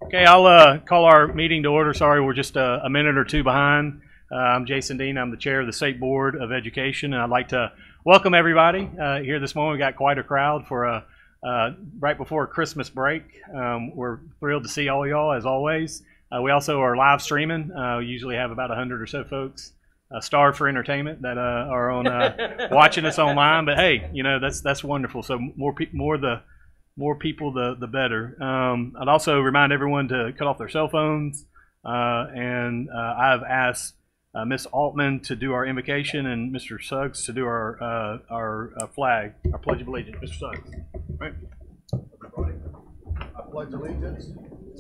Okay, I'll call our meeting to order. Sorry, we're just a minute or two behind. I'm Jason Dean. I'm the chair of the State Board of Education, and I'd like to welcome everybody here this morning. We got quite a crowd for right before Christmas break. We're thrilled to see all y'all, as always. We also are live streaming. We usually have about 100 or so folks starved for entertainment that are on watching us online. But hey, you know, that's wonderful. So more people, the better. I'd also remind everyone to cut off their cell phones. And I've asked Ms. Altman to do our invocation and Mr. Suggs to do our flag, our Pledge of Allegiance. Mr. Suggs. Right. Everybody, I pledge allegiance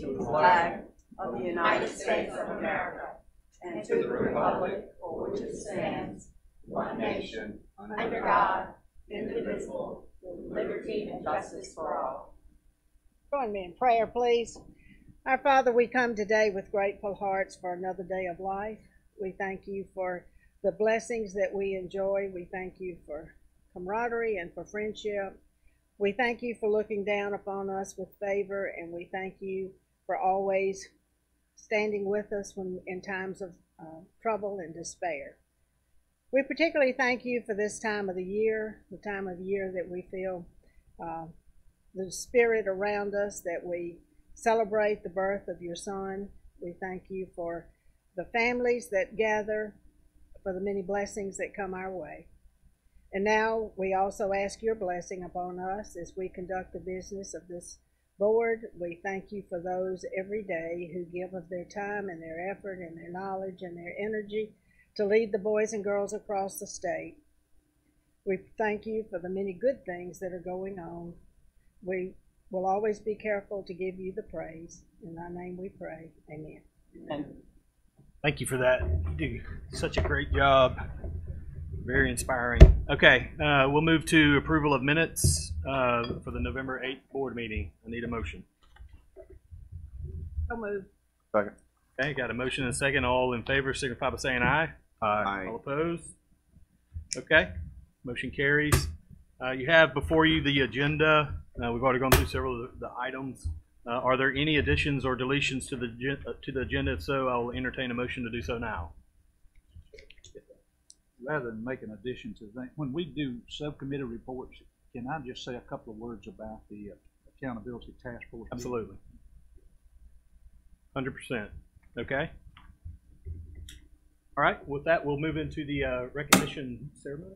to the flag of the United States of America and to the republic for which it stands, one nation, under God, indivisible, with liberty and justice for all. Join me in prayer, please. Our Father, we come today with grateful hearts for another day of life. We thank you for the blessings that we enjoy. We thank you for camaraderie and for friendship. We thank you for looking down upon us with favor, and we thank you for always standing with us when in times of trouble and despair. We particularly thank you for this time of the year, the time of year that we feel the spirit around us, that we celebrate the birth of your Son. We thank you for the families that gather, for the many blessings that come our way. And now we also ask your blessing upon us as we conduct the business of this board. We thank you for those every day who give of their time and their effort and their knowledge and their energy to lead the boys and girls across the state. We thank you for the many good things that are going on. We will always be careful to give you the praise. In thy name we pray. Amen. Amen. Thank you for that. You do such a great job. Very inspiring. Okay, we'll move to approval of minutes for the November 8th board meeting. I need a motion. So moved. Second. Okay, got a motion and a second. All in favor signify by saying aye. Aye. All opposed? Okay, motion carries. You have before you the agenda. We've already gone through several of the items. Are there any additions or deletions to the agenda? If so, I will entertain a motion to do so now. Rather than make an addition to the thing, when we do subcommittee reports, can I just say a couple of words about the accountability task force? Absolutely. 100%. Okay. All right. With that, we'll move into the recognition ceremony.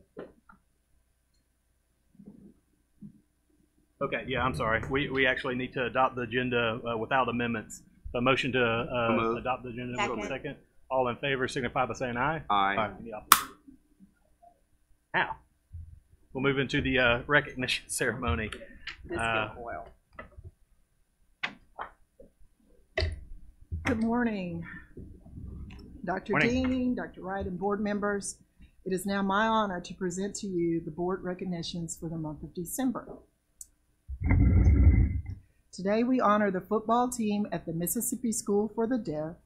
Okay. Yeah, I'm sorry. We actually need to adopt the agenda without amendments. So a motion to adopt the agenda. Second. All in favor signify by saying aye. Aye. Any opposite? Now, we'll move into the recognition ceremony. Good morning, Dr. Dean, Dr. Wright, and board members. It is now my honor to present to you the board recognitions for the month of December. Today we honor the football team at the Mississippi School for the Deaf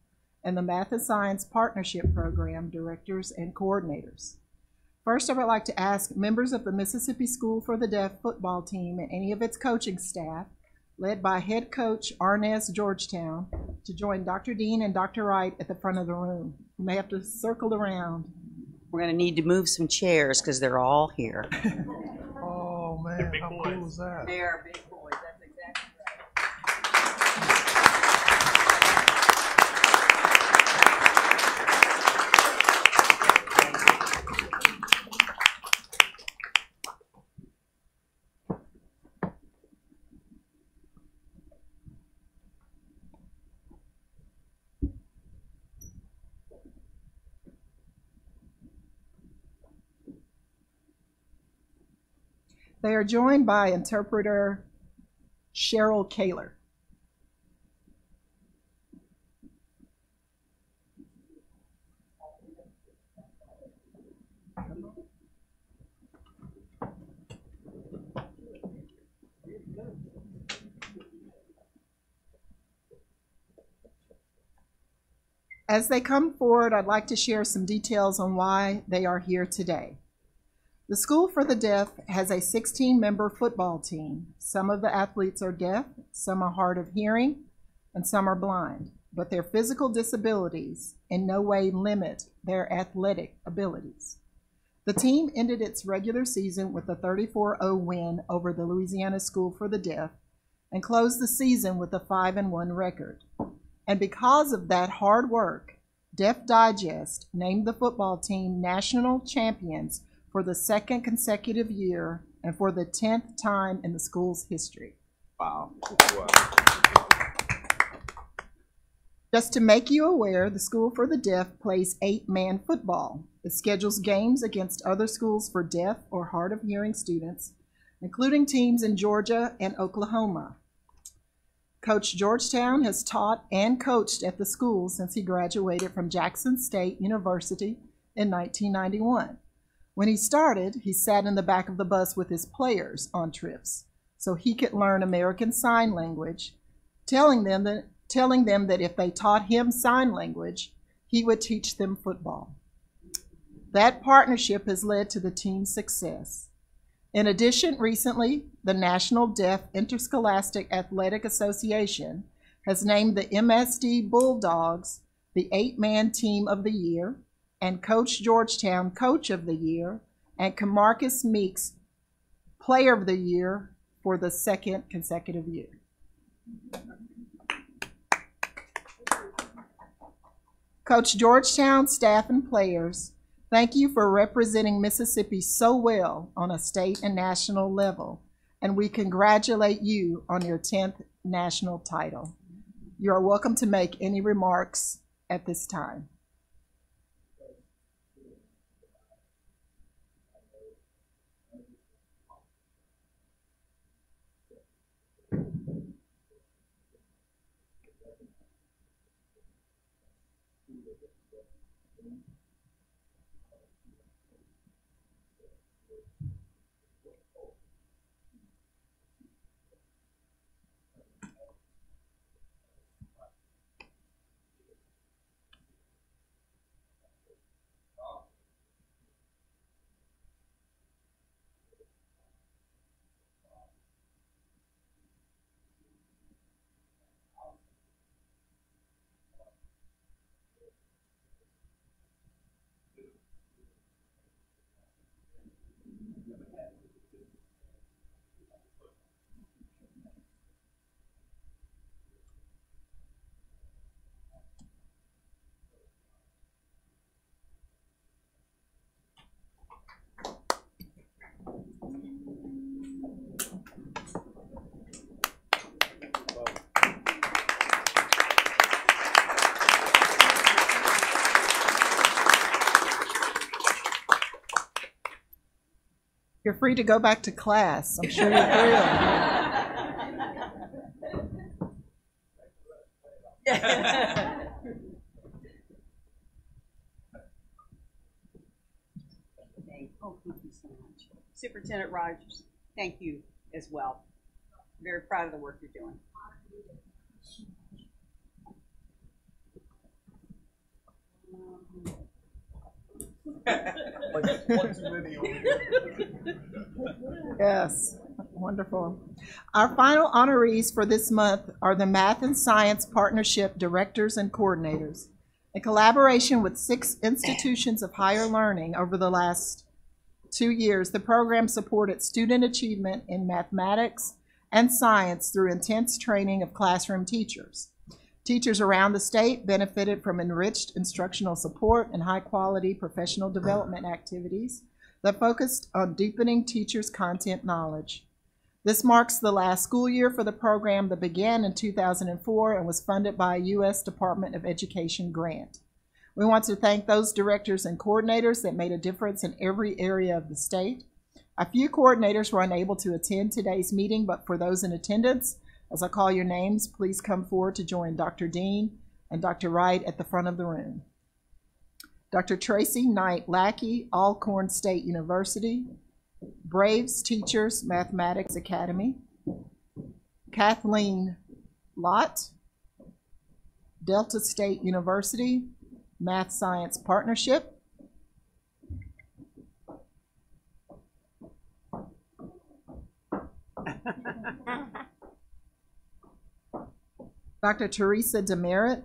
and the Math and Science Partnership Program directors and coordinators. First, I would like to ask members of the Mississippi School for the Deaf football team and any of its coaching staff, led by head coach Arnez Georgetown, to join Dr. Dean and Dr. Wright at the front of the room. You may have to circle around. We're going to need to move some chairs because they're all here. Oh man, how cool is that? They are big boys. That's exactly They are joined by interpreter Cheryl Kaler. As they come forward, I'd like to share some details on why they are here today. The School for the Deaf has a 16-member football team. Some of the athletes are deaf, some are hard of hearing, and some are blind, but their physical disabilities in no way limit their athletic abilities. The team ended its regular season with a 34-0 win over the Louisiana School for the Deaf and closed the season with a 5-1 record. And because of that hard work, Deaf Digest named the football team national champions for the second consecutive year and for the 10th time in the school's history. Wow. Just to make you aware, the School for the Deaf plays 8-man football. It schedules games against other schools for deaf or hard of hearing students, including teams in Georgia and Oklahoma. Coach Georgetown has taught and coached at the school since he graduated from Jackson State University in 1991. When he started, he sat in the back of the bus with his players on trips so he could learn American Sign Language, telling them that if they taught him sign language, he would teach them football. That partnership has led to the team's success. In addition, recently, the National Deaf Interscholastic Athletic Association has named the MSD Bulldogs the 8-man team of the year, and Coach Georgetown Coach of the Year, and Camarcus Meeks Player of the Year for the second consecutive year. Coach Georgetown staff and players, thank you for representing Mississippi so well on a state and national level, and we congratulate you on your 10th national title. You are welcome to make any remarks at this time. You're free to go back to class. I'm sure you're thrilled. Oh, thank you so much. Superintendent Rogers, thank you as well. Very proud of the work you're doing. Yes, wonderful. Our final honorees for this month are the Math and Science Partnership Directors and Coordinators. In collaboration with 6 institutions of higher learning over the last 2 years, the program supported student achievement in mathematics and science through intense training of classroom teachers. Teachers around the state benefited from enriched instructional support and high-quality professional development activities that focused on deepening teachers' content knowledge. This marks the last school year for the program that began in 2004 and was funded by a U.S. Department of Education grant. We want to thank those directors and coordinators that made a difference in every area of the state. A few coordinators were unable to attend today's meeting, but for those in attendance, as I call your names, please come forward to join Dr. Dean and Dr. Wright at the front of the room. Dr. Tracy Knight Lackey, Alcorn State University. Braves Teachers Mathematics Academy. Kathleen Lott, Delta State University, Math Science Partnership. Dr. Teresa Demerit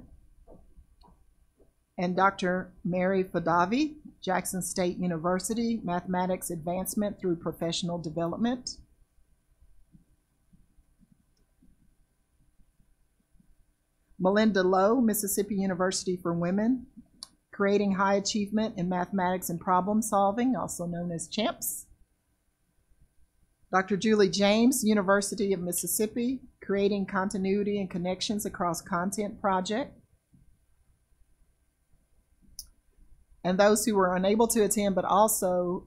and Dr. Mary Fadavi, Jackson State University, Mathematics Advancement through Professional Development. Melinda Lowe, Mississippi University for Women, Creating High Achievement in Mathematics and Problem Solving, also known as CHAMPS. Dr. Julie James, University of Mississippi, Creating Continuity and Connections Across Content Project. And those who were unable to attend but also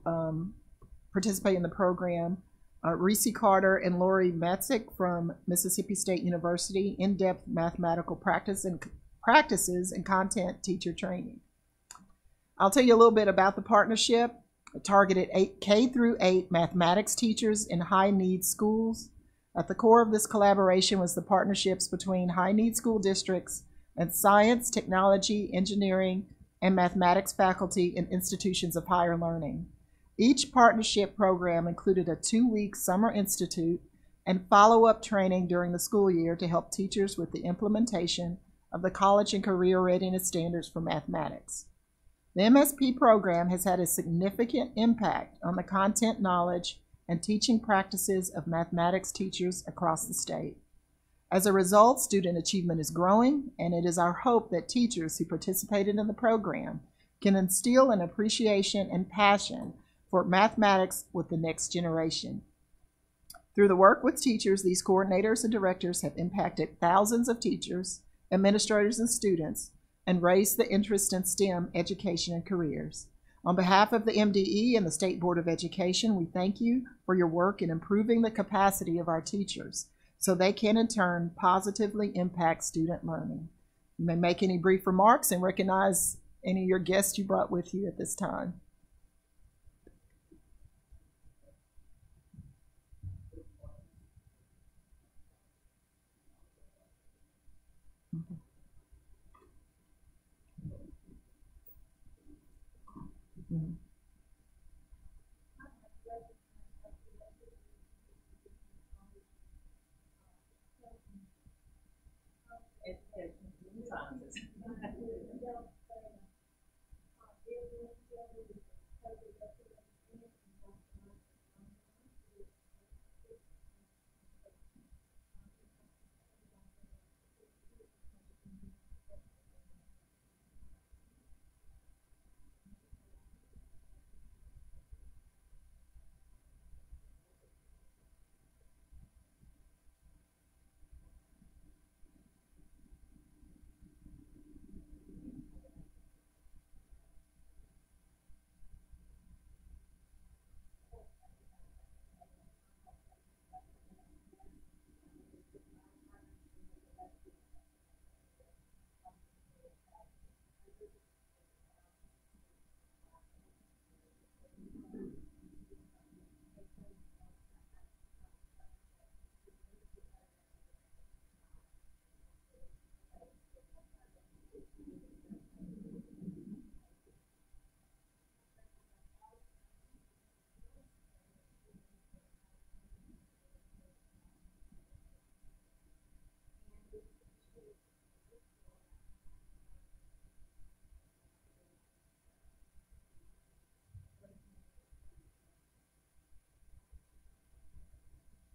participate in the program, Reese Carter and Lori Matzik from Mississippi State University, In-Depth Mathematical Practices and Content Teacher Training. I'll tell you a little bit about the partnership. Targeted K through 8 mathematics teachers in high-need schools. At the core of this collaboration was the partnerships between high-need school districts and science, technology, engineering, and mathematics faculty in institutions of higher learning. Each partnership program included a 2-week summer institute and follow-up training during the school year to help teachers with the implementation of the college and career readiness standards for mathematics. The MSP program has had a significant impact on the content knowledge and teaching practices of mathematics teachers across the state. As a result, student achievement is growing, and it is our hope that teachers who participated in the program can instill an appreciation and passion for mathematics with the next generation. Through the work with teachers, these coordinators and directors have impacted thousands of teachers, administrators, and students, and raised the interest in STEM education and careers. On behalf of the MDE and the State Board of Education, we thank you for your work in improving the capacity of our teachers so they can in turn positively impact student learning. You may make any brief remarks and recognize any of your guests you brought with you at this time. Mm-hmm.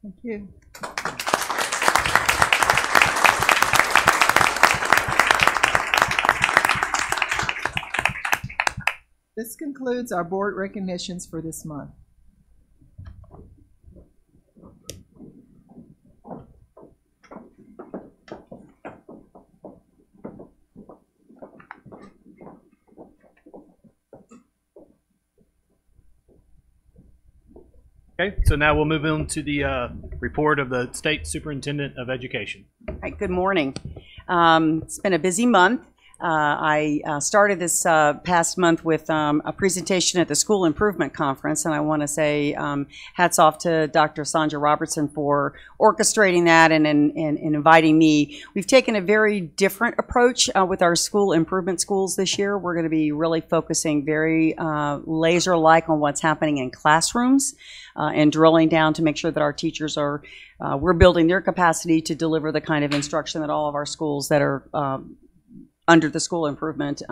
Thank you. This concludes our board recognitions for this month. Okay, so now we'll move on to the report of the State Superintendent of Education. All right, good morning. It's been a busy month. I started this past month with a presentation at the School Improvement Conference, and I want to say hats off to Dr. Sandra Robertson for orchestrating that and inviting me. We've taken a very different approach with our school improvement schools this year. We're going to be really focusing very laser-like on what's happening in classrooms and drilling down to make sure that our teachers are, we're building their capacity to deliver the kind of instruction that all of our schools that are under the school improvement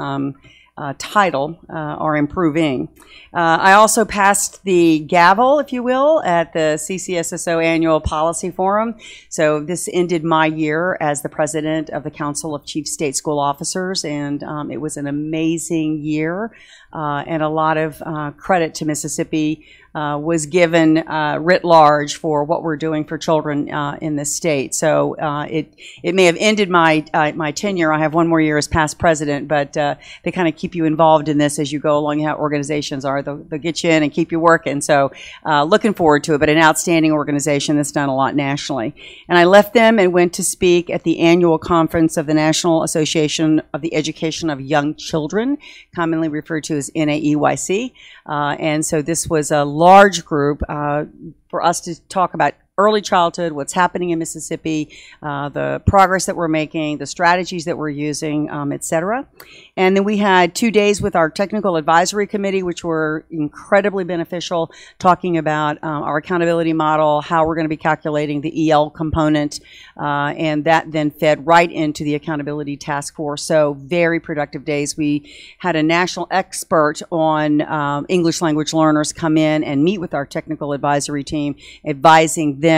title are improving. I also passed the gavel, if you will, at the CCSSO Annual Policy Forum. So this ended my year as the president of the Council of Chief State School Officers, and it was an amazing year, and a lot of credit to Mississippi was given writ large for what we're doing for children in this state. So it may have ended my my tenure. I have one more year as past president, but they kind of keep you involved in this as you go along. How organizations are, they'll get you in and keep you working. So looking forward to it. But an outstanding organization that's done a lot nationally. And I left them and went to speak at the annual conference of the National Association of the Education of Young Children, commonly referred to as NAEYC. And so this was a large group for us to talk about early childhood, what's happening in Mississippi, the progress that we're making, the strategies that we're using, et cetera. And then we had 2 days with our technical advisory committee, which were incredibly beneficial, talking about our accountability model, how we're going to be calculating the EL component, and that then fed right into the accountability task force. So very productive days. We had a national expert on English language learners come in and meet with our technical advisory team, advising them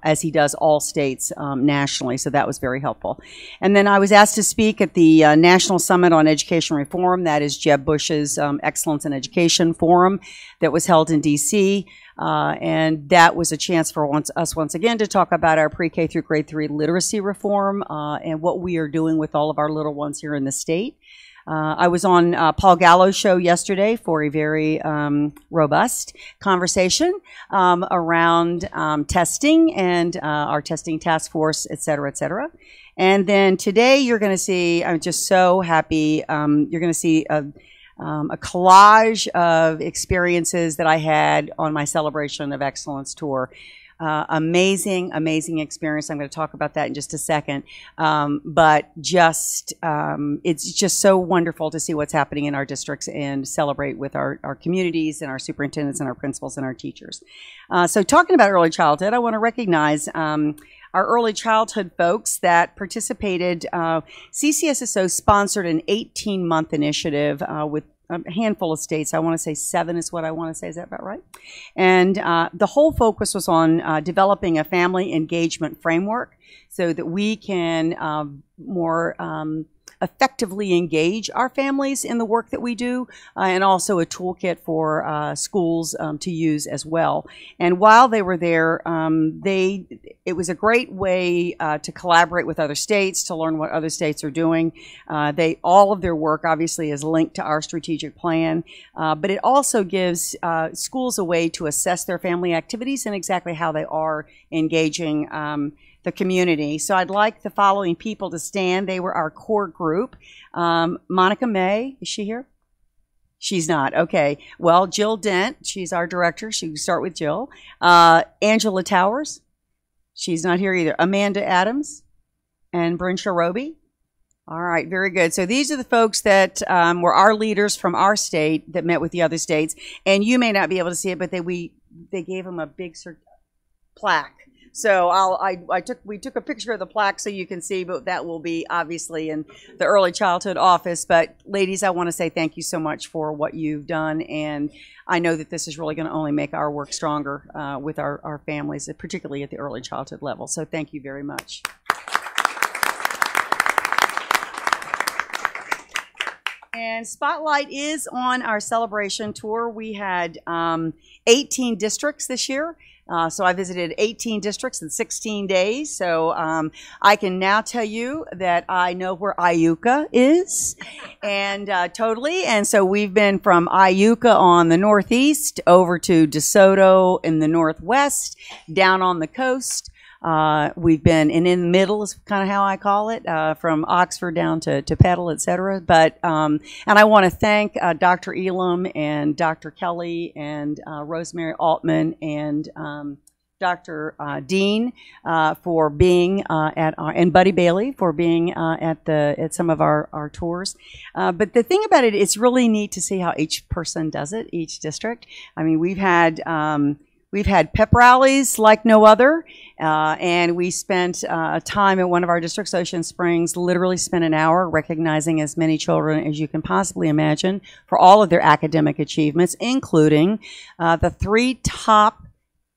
as he does all states nationally. So that was very helpful. And then I was asked to speak at the National Summit on Education Reform. That is Jeb Bush's Excellence in Education Forum that was held in D.C. And that was a chance for us once again to talk about our pre-K through grade 3 literacy reform and what we are doing with all of our little ones here in the state. I was on Paul Gallo's show yesterday for a very robust conversation around testing and our testing task force, et cetera, et cetera. And then today you're going to see, I'm just so happy, you're going to see a collage of experiences that I had on my Celebration of Excellence tour. Amazing, amazing experience. I'm going to talk about that in just a second. But just, it's just so wonderful to see what's happening in our districts and celebrate with our communities and our superintendents and our principals and our teachers. So talking about early childhood, I want to recognize our early childhood folks that participated. CCSSO sponsored an 18-month initiative with a handful of states. I want to say 7 is what I want to say. Is that about right? And the whole focus was on developing a family engagement framework so that we can more effectively engage our families in the work that we do, and also a toolkit for schools to use as well. And while they were there, it was a great way to collaborate with other states, to learn what other states are doing. All of their work obviously is linked to our strategic plan, but it also gives schools a way to assess their family activities and exactly how they are engaging the community. So I'd like the following people to stand. They were our core group. Monica May, is she here? She's not. Okay. Well, Jill Dent, she's our director. She can start with Jill. Angela Towers, she's not here either. Amanda Adams and Brensha Roby. All right, very good. So these are the folks that were our leaders from our state that met with the other states. And you may not be able to see it, but they gave them a big plaque. So we took a picture of the plaque so you can see, but that will be obviously in the early childhood office. But ladies, I want to say thank you so much for what you've done, and I know that this is really going to only make our work stronger with our families, particularly at the early childhood level. So thank you very much. And Spotlight is on our celebration tour. We had 18 districts this year. So I visited 18 districts in 16 days. So I can now tell you that I know where Iuka is, and totally. And so we've been from Iuka on the northeast over to DeSoto in the northwest, down on the coast, We've been, and in the middle is kind of how I call it, from Oxford down to Petal, et cetera. But, and I want to thank Dr. Elam and Dr. Kelly and Rosemary Altman and Dr. Dean for being and Buddy Bailey for being at some of our tours. But the thing about it, it's really neat to see how each person does it, each district. I mean, we've had pep rallies like no other, and we spent time at one of our districts, Ocean Springs, literally spent an hour recognizing as many children as you can possibly imagine for all of their academic achievements, including the 3 top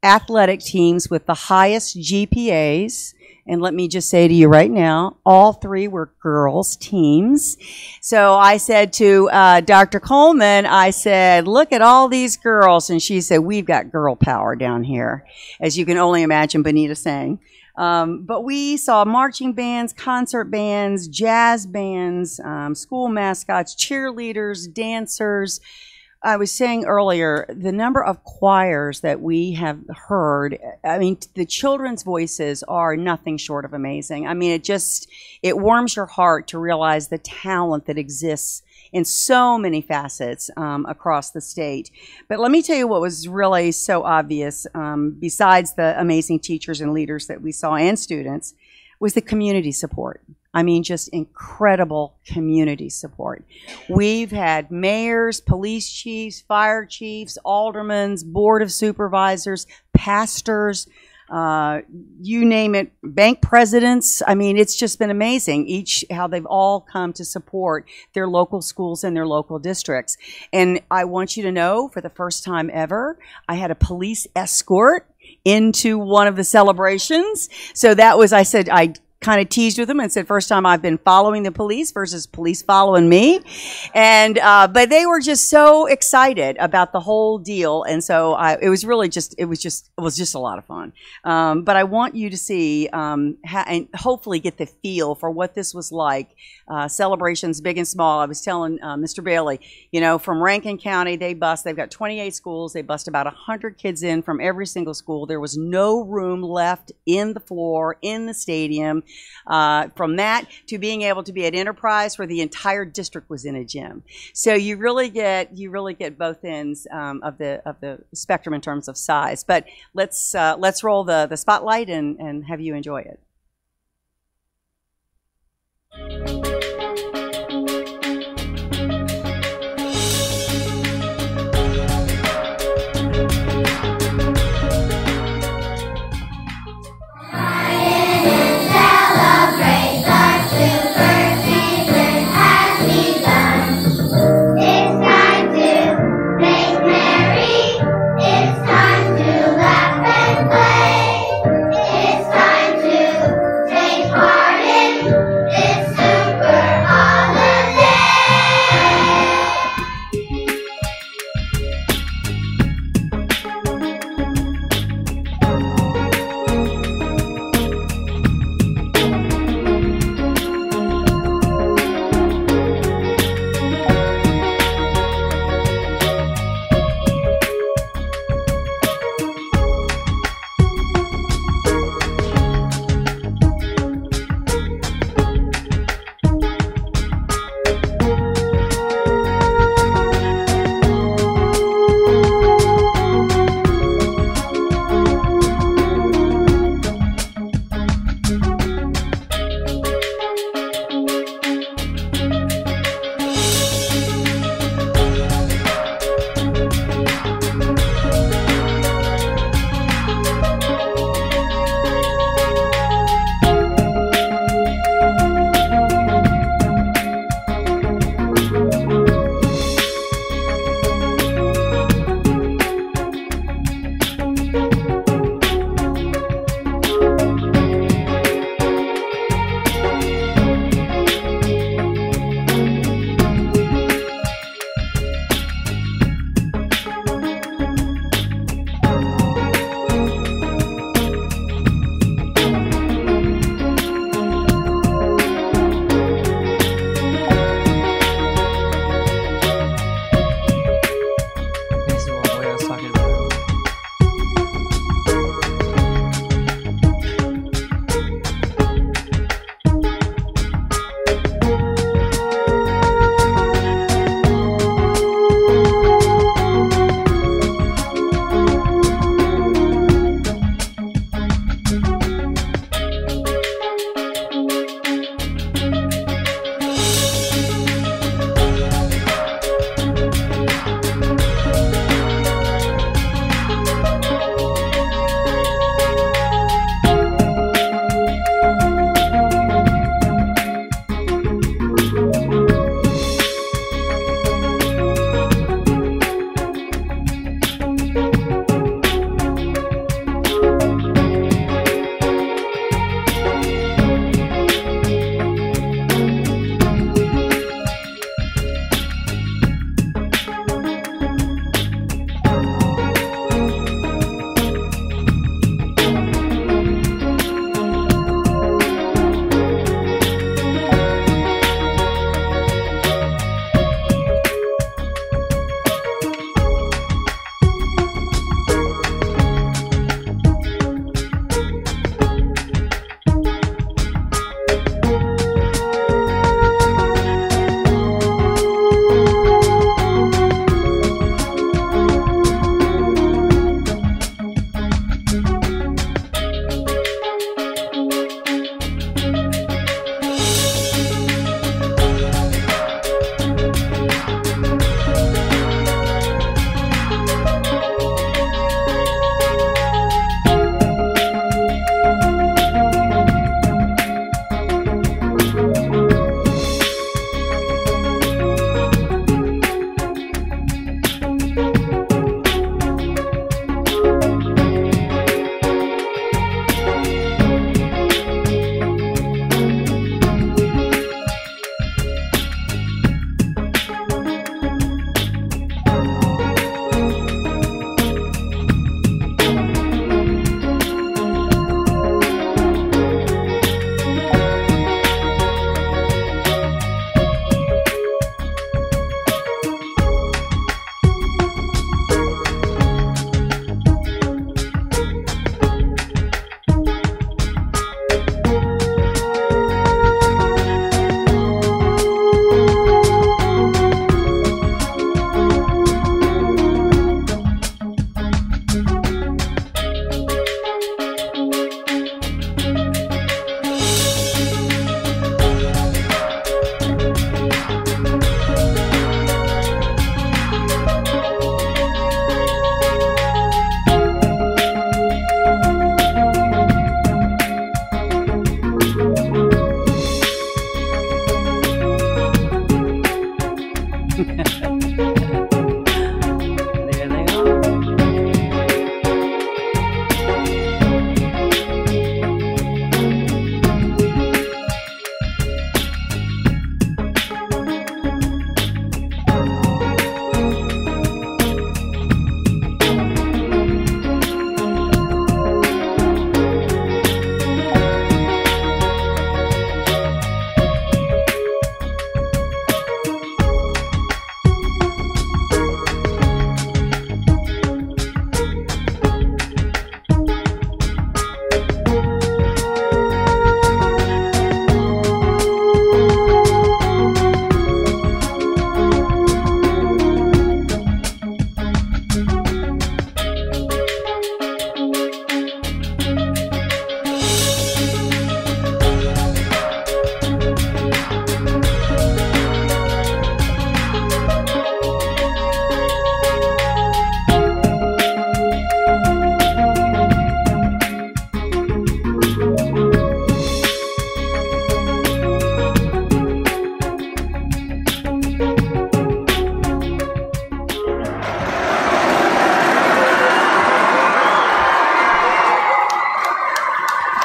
athletic teams with the highest GPAs. And let me just say to you right now, all 3 were girls' teams. So I said to Dr. Coleman, I said, look at all these girls. And she said, we've got girl power down here, as you can only imagine Benita saying. But we saw marching bands, concert bands, jazz bands, school mascots, cheerleaders, dancers. I was saying earlier, the number of choirs that we have heard, I mean, the children's voices are nothing short of amazing. I mean, it warms your heart to realize the talent that exists in so many facets across the state. But let me tell you what was really so obvious, besides the amazing teachers and leaders that we saw and students, was the community support. I mean, just incredible community support. We've had mayors, police chiefs, fire chiefs, aldermen, board of supervisors, pastors, you name it, bank presidents. I mean, it's just been amazing how they've all come to support their local schools and their local districts. And I want you to know, for the first time ever, I had a police escort into one of the celebrations. So that was, I kind of teased with them and said, first time I've been following the police versus police following me. And, but they were just so excited about the whole deal. And so it was just a lot of fun. But I want you to see, and hopefully get the feel for what this was like. Celebrations big and small. I was telling Mr. Bailey, you know, from Rankin County, they've got 28 schools. They bust about 100 kids in from every single school. There was no room left in the floor, in the stadium. From that to being able to be at Enterprise where the entire district was in a gym. So you really get both ends of the spectrum in terms of size. But let's roll the spotlight and have you enjoy it. It's time to take part in this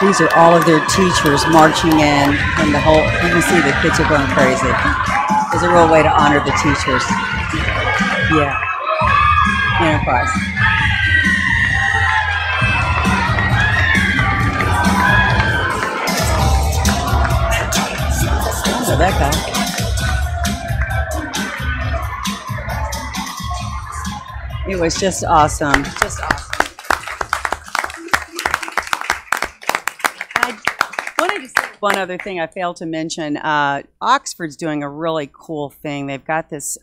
These are all of their teachers marching in, and the whole, you can see the kids are going crazy. It's a real way to honor the teachers. Yeah. Enterprise. Oh, that guy. It was just awesome. Just awesome. I wanted to say one other thing I failed to mention. Oxford's doing a really cool thing. They've got this,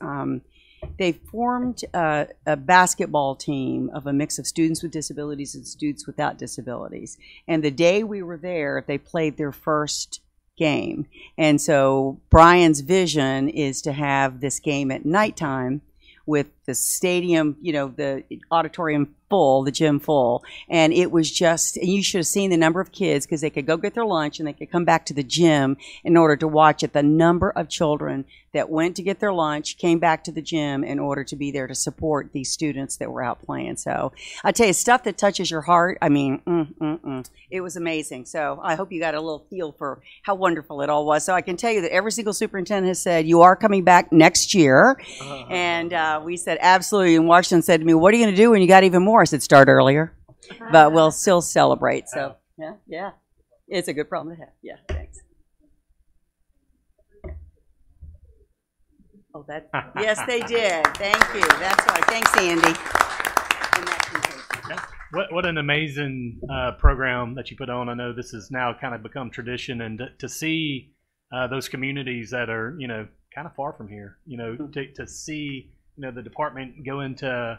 they formed a basketball team of a mix of students with disabilities and students without disabilities. And the day we were there, they played their first game. And so Brian's vision is to have this game at nighttime with the stadium, you know, the auditorium full, the gym full. And it was just, and you should have seen the number of kids, because they could go get their lunch and they could come back to the gym in order to watch it. The number of children that went to get their lunch, came back to the gym in order to be there to support these students that were out playing. So I tell you, stuff that touches your heart, I mean, it was amazing. So I hope you got a little feel for how wonderful it all was. So I can tell you that every single superintendent has said, you are coming back next year. And we said, absolutely. And Washington said to me, what are you going to do when you got even more? I said, start earlier. But we'll still celebrate. So, yeah. It's a good problem to have. Yeah, thanks. Oh, that. Yes, they did. Thank you. That's right. Thanks, Andy. What an amazing program that you put on. I know this has now kind of become tradition, and to see those communities that are, you know, kind of far from here, you know, to see, you know, the department go into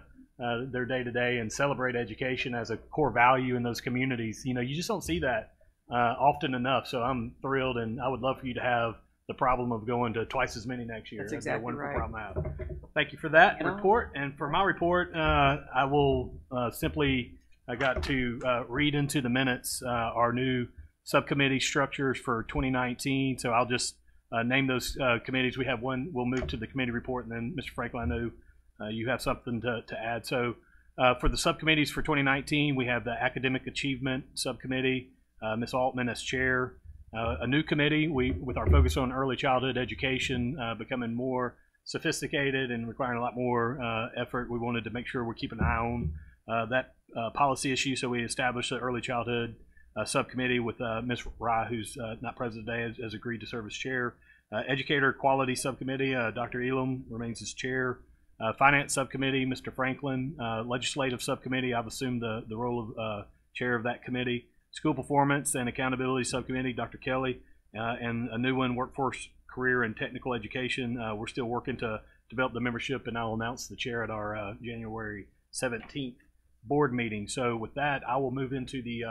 their day-to-day and celebrate education as a core value in those communities. You know, you just don't see that often enough. So I'm thrilled, and I would love for you to have the problem of going to twice as many next year. That's exactly a wonderful right. problem to have. Thank you for that report. And for my report, I will simply, I got to read into the minutes our new subcommittee structures for 2019. So I'll just name those committees. We have one. We'll move to the committee report, and then Mr. Franklin, I know you have something to add. So for the subcommittees for 2019, we have the Academic Achievement Subcommittee, Ms. Altman as chair. A new committee, with our focus on early childhood education becoming more sophisticated and requiring a lot more effort. We wanted to make sure we're keeping an eye on that policy issue. So we established an early childhood subcommittee with Ms. Rye, who's not present today, has agreed to serve as chair. Educator Quality Subcommittee, Dr. Elam remains as chair. Finance Subcommittee, Mr. Franklin. Legislative Subcommittee, I've assumed the role of chair of that committee. School Performance and Accountability Subcommittee, Dr. Kelly. And a new one, Workforce, Career, and Technical Education. We're still working to develop the membership, and I'll announce the chair at our January 17th board meeting. So with that, I will move into the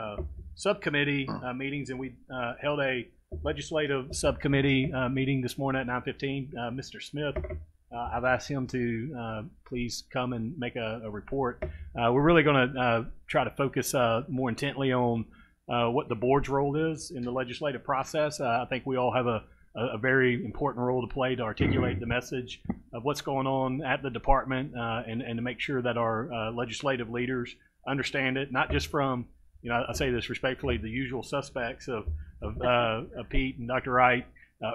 subcommittee meetings, and we held a legislative subcommittee meeting this morning at 9:15. Mr. Smith, I've asked him to please come and make a report. We're really going to try to focus more intently on what the board's role is in the legislative process. I think we all have a very important role to play to articulate the message of what's going on at the department and to make sure that our legislative leaders understand it, not just from, you know, I say this respectfully, the usual suspects of Pete and Dr. Wright,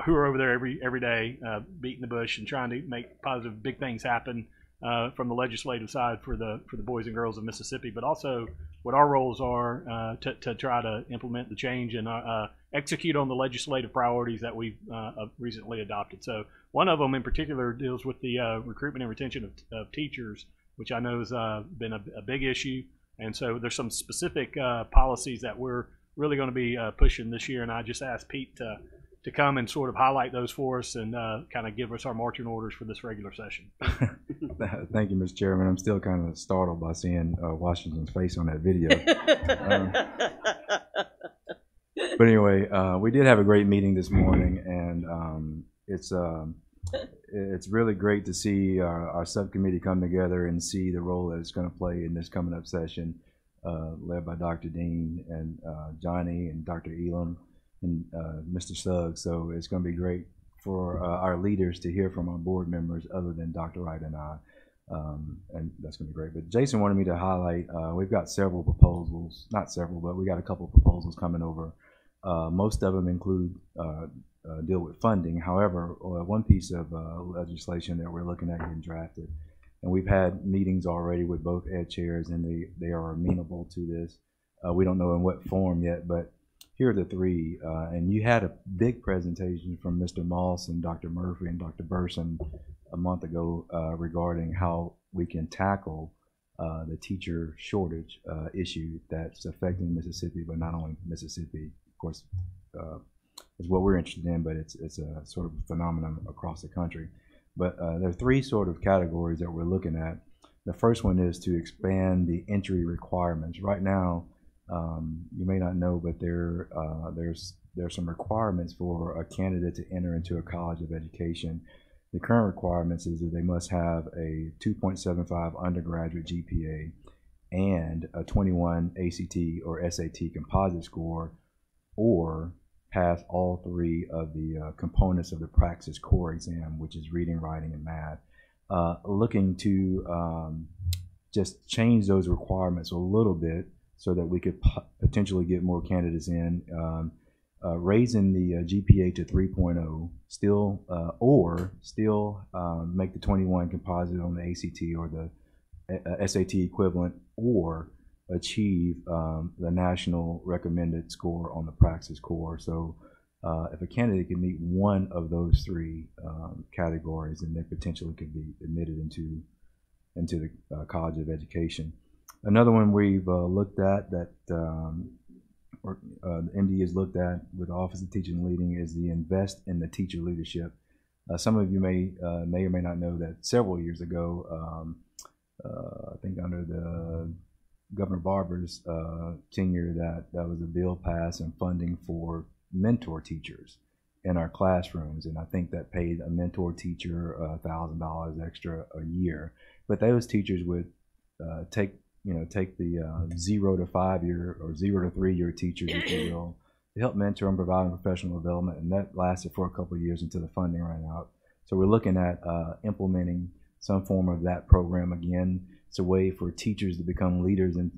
who are over there every day beating the bush and trying to make positive big things happen from the legislative side for the boys and girls of Mississippi, but also what our roles are to try to implement the change and execute on the legislative priorities that we've recently adopted. So one of them in particular deals with the recruitment and retention of teachers, which I know has been a big issue. And so there's some specific policies that we're really going to be pushing this year. And I just asked Pete to come and sort of highlight those for us and kind of give us our marching orders for this regular session. Thank you, Mr. Chairman. I'm still kind of startled by seeing Washington's face on that video. But anyway, we did have a great meeting this morning, and it's really great to see our subcommittee come together and see the role that it's going to play in this coming up session, led by Dr. Dean and Johnny and Dr. Elam and Mr. Suggs. So it's going to be great for our leaders to hear from our board members other than Dr. Wright and I. and that's going to be great. But Jason wanted me to highlight, we've got several proposals, not several, but we got a couple of proposals coming over. Most of them include deal with funding. However, one piece of legislation that we're looking at getting drafted, and we've had meetings already with both ed chairs, and they are amenable to this. We don't know in what form yet, but here are the three. And you had a big presentation from Mr. Moss and Dr. Murphy and Dr. Burson a month ago regarding how we can tackle the teacher shortage issue that's affecting Mississippi, but not only Mississippi, of course, is what we're interested in, but it's a sort of phenomenon across the country. But there are three sort of categories that we're looking at. The first one is to expand the entry requirements. Right now, you may not know, but there's some requirements for a candidate to enter into a college of education. The current requirements is that they must have a 2.75 undergraduate GPA and a 21 ACT or SAT composite score, or pass all three of the components of the Praxis core exam, which is reading, writing, and math. Looking to just change those requirements a little bit so that we could potentially get more candidates in, raising the GPA to 3.0, still make the 21 composite on the ACT or the SAT equivalent, or achieve the national recommended score on the Praxis core. So if a candidate can meet one of those three categories, then they potentially could be admitted into the College of Education. Another one we've looked at that the MD has looked at with the Office of Teaching and Leading is the Invest in the Teacher Leadership. Some of you may or may not know that several years ago, I think under the Governor Barber's tenure, that was a bill passed and funding for mentor teachers in our classrooms, and I think that paid a mentor teacher $1,000 extra a year. But those teachers would take the 0 to 5 year or 0 to 3 year teachers, if you will, to help mentor and provide them professional development, and that lasted for a couple of years until the funding ran out. So we're looking at implementing some form of that program again. It's a way for teachers to become leaders in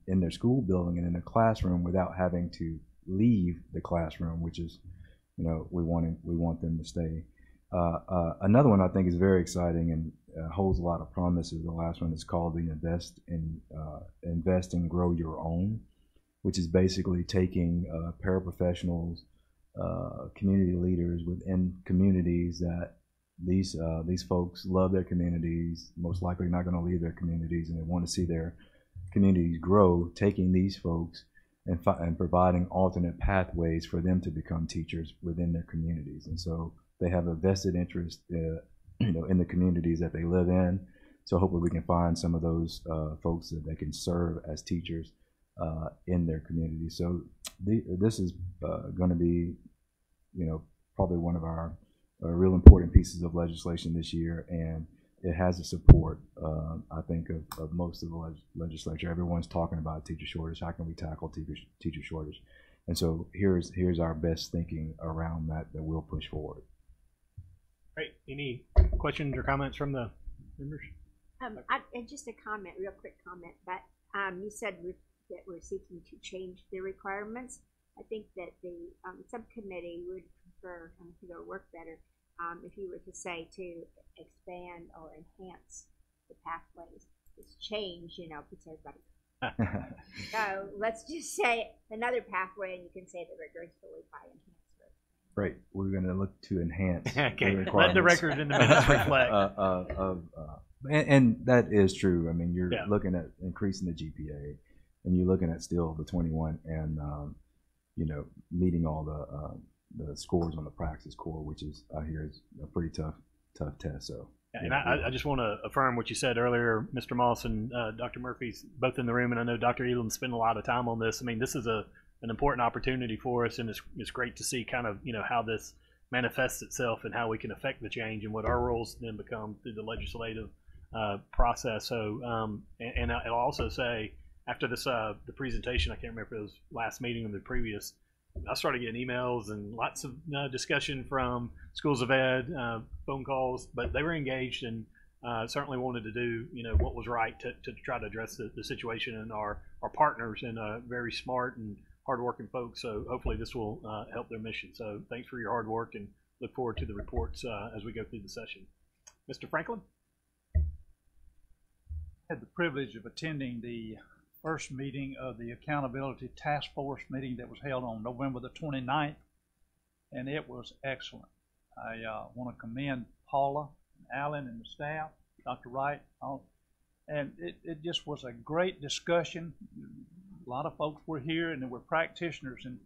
their school building and in their classroom without having to leave the classroom, which is, we want them to stay. Another one I think is very exciting and holds a lot of promise is the last one. Is called the Invest and Grow Your Own, which is basically taking paraprofessionals, community leaders within communities that these folks love their communities, most likely not going to leave their communities, and they want to see their communities grow, taking these folks and providing alternate pathways for them to become teachers within their communities. And so they have a vested interest in the communities that they live in. So hopefully we can find some of those folks that they can serve as teachers in their community. So this is going to be, probably one of our real important pieces of legislation this year, and it has the support, I think, of most of the legislature. Everyone's talking about teacher shortage. How can we tackle teacher shortage? And so here's our best thinking around that we'll push forward. Great. Any questions or comments from the members? And just a comment, real quick comment. But you said that we're seeking to change the requirements. I think that the subcommittee would prefer, I think it would work better if you were to say to expand or enhance the pathways. It's change, puts everybody. So let's just say another pathway, and you can say that rigorously by enhancement. Right. We're going to look to enhance. Okay. Let the record in the minutes reflect. And that is true. I mean, you're looking at increasing the GPA, and you're looking at still the 21, and meeting all the scores on the Praxis core, which is I hear is a pretty tough test. So. And I just want to affirm what you said earlier, Mr. Moss and Dr. Murphy's both in the room, and I know Dr. Elam spent a lot of time on this. I mean, this is an important opportunity for us, and it's great to see kind of how this manifests itself and how we can affect the change and what our roles then become through the legislative process. So, and I'll also say after this the presentation, I can't remember if it was last meeting or the previous, I started getting emails and lots of discussion from schools of ed, phone calls, but they were engaged, and certainly wanted to do, what was right to try to address the situation, and our partners and very smart and hardworking folks. So hopefully this will help their mission. So thanks for your hard work, and look forward to the reports as we go through the session. Mr. Franklin? I had the privilege of attending the first meeting of the Accountability Task Force meeting that was held on November the 29th, and it was excellent. I want to commend Paula, and Alan, and the staff, Dr. Wright, and it just was a great discussion. A lot of folks were here, and there were practitioners, and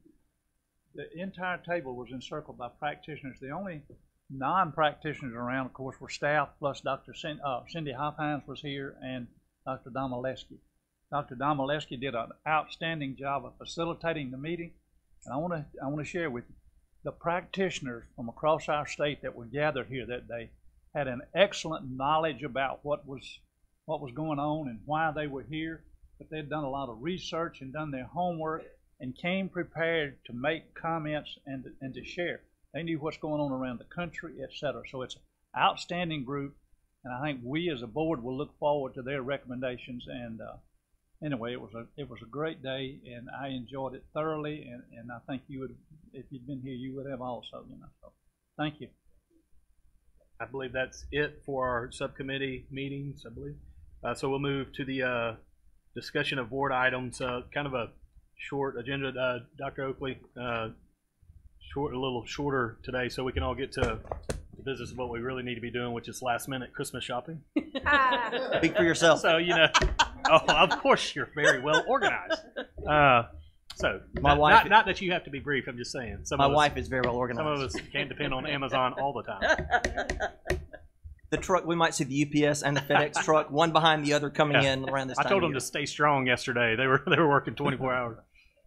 the entire table was encircled by practitioners. The only non-practitioners around, of course, were staff, plus Dr. Cindy Hophines was here, and Dr. Domaleski. Dr. Domaleski did an outstanding job of facilitating the meeting, and I want to share with you, the practitioners from across our state that were gathered here that day had an excellent knowledge about what was going on and why they were here, but they'd done a lot of research and done their homework and came prepared to make comments and to share. They knew what's going on around the country, etc. So it's an outstanding group, and I think we as a board will look forward to their recommendations. And anyway, it was a great day, and I enjoyed it thoroughly, and I think you would, if you'd been here, you would have also. So thank you. I believe that's it for our subcommittee meetings, I believe. So we'll move to the discussion of board items, kind of a short agenda. Dr. Oakley, a little shorter today, so we can all get to the business of what we really need to be doing, which is last minute Christmas shopping. Speak for yourself. So, oh, of course you're very well organized. So, not that you have to be brief, I'm just saying. My wife is very well organized. Some of us can't depend on Amazon all the time. The truck, we might see the UPS and the FedEx truck, one behind the other, coming in around this time. I told them to stay strong yesterday. They were working 24 hours.